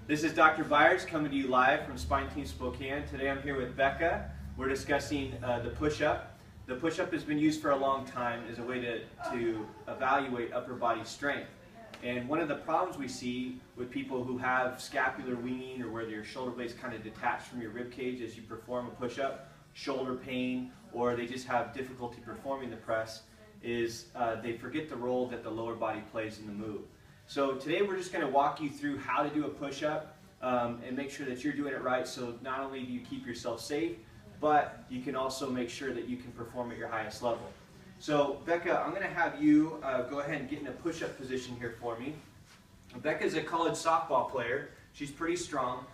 This is Dr. Byers coming to you live from Spine Team Spokane. Today I'm here with Becca. We're discussing the push-up. The push-up has been used for a long time as a way to evaluate upper body strength. And one of the problems we see with people who have scapular winging, or where your shoulder blades kind of detach from your rib cage as you perform a push-up, shoulder pain, or they just have difficulty performing the press, is they forget the role that the lower body plays in the move. So today we're just going to walk you through how to do a push-up and make sure that you're doing it right, so not only do you keep yourself safe, but you can also make sure that you can perform at your highest level. So Becca, I'm going to have you go ahead and get in a push-up position here for me. Becca's a college softball player. She's pretty strong.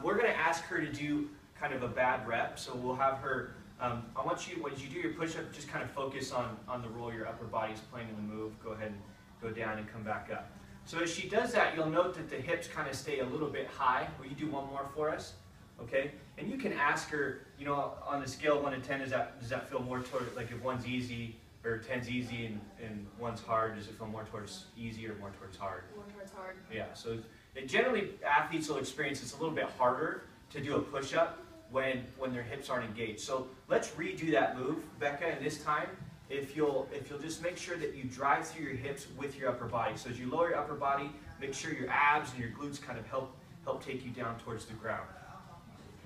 We're going to ask her to do kind of a bad rep, so we'll have her, I want you, when you do your push-up, just kind of focus on the role your upper body is playing in the move. Go ahead and go down and come back up. So as she does that, you'll note that the hips kind of stay a little bit high. Will you do one more for us? Okay? And you can ask her, you know, on the scale of 1 to 10, does that feel more toward, like if 1's easy, or 10's easy and 1's hard, does it feel more towards easy or more towards hard? More towards hard. Yeah, so generally athletes will experience it's a little bit harder to do a push-up when their hips aren't engaged. So let's redo that move, Becca, and this time, if you'll just make sure that you drive through your hips with your upper body. So as you lower your upper body, make sure your abs and your glutes kind of help take you down towards the ground.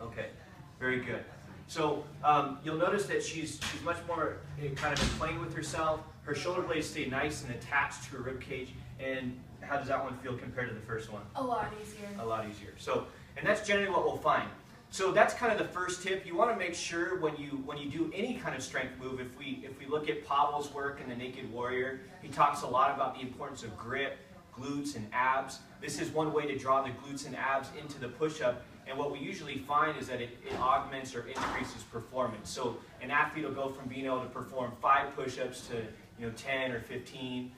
Okay, very good. So you'll notice that she's much more kind of playing with herself. Her shoulder blades stay nice and attached to her rib cage. And how does that one feel compared to the first one? A lot easier. A lot easier. So, and that's generally what we'll find. So that's kind of the first tip. You want to make sure when you do any kind of strength move, if we look at Pavel's work in the Naked Warrior, he talks a lot about the importance of grip, glutes, and abs. This is one way to draw the glutes and abs into the push-up. And what we usually find is that it augments or increases performance. So an athlete will go from being able to perform 5 push-ups to 10 or 15.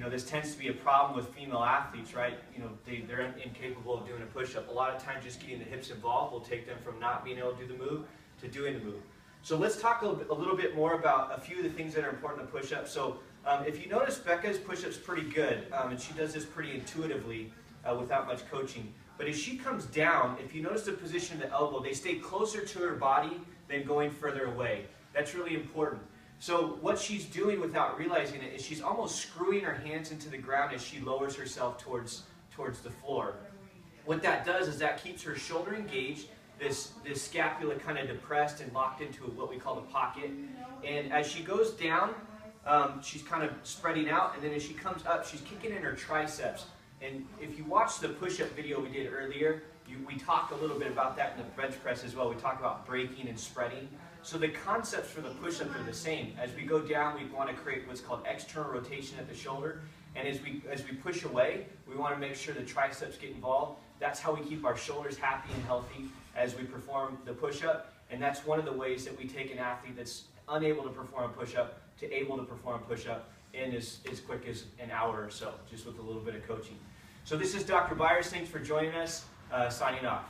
This tends to be a problem with female athletes, right? They're incapable of doing a push-up. A lot of times just getting the hips involved will take them from not being able to do the move to doing the move. So let's talk a little bit more about a few of the things that are important to push-up. So if you notice, Becca's push-up's pretty good, and she does this pretty intuitively without much coaching. But as she comes down, if you notice the position of the elbow, they stay closer to her body than going further away. That's really important. So what she's doing without realizing it is she's almost screwing her hands into the ground as she lowers herself towards the floor. What that does is that keeps her shoulder engaged, this scapula kind of depressed and locked into what we call the pocket. And as she goes down, she's kind of spreading out, and then as she comes up, she's kicking in her triceps. And if you watch the push-up video we did earlier, we talk a little bit about that in the bench press as well. We talk about breaking and spreading. So the concepts for the push-up are the same. As we go down, we want to create what's called external rotation at the shoulder. And as we push away, we want to make sure the triceps get involved. That's how we keep our shoulders happy and healthy as we perform the push-up. And that's one of the ways that we take an athlete that's unable to perform a push-up to able to perform a push-up in as quick as an hour or so, just with a little bit of coaching. So this is Dr. Byers. Thanks for joining us. Signing off.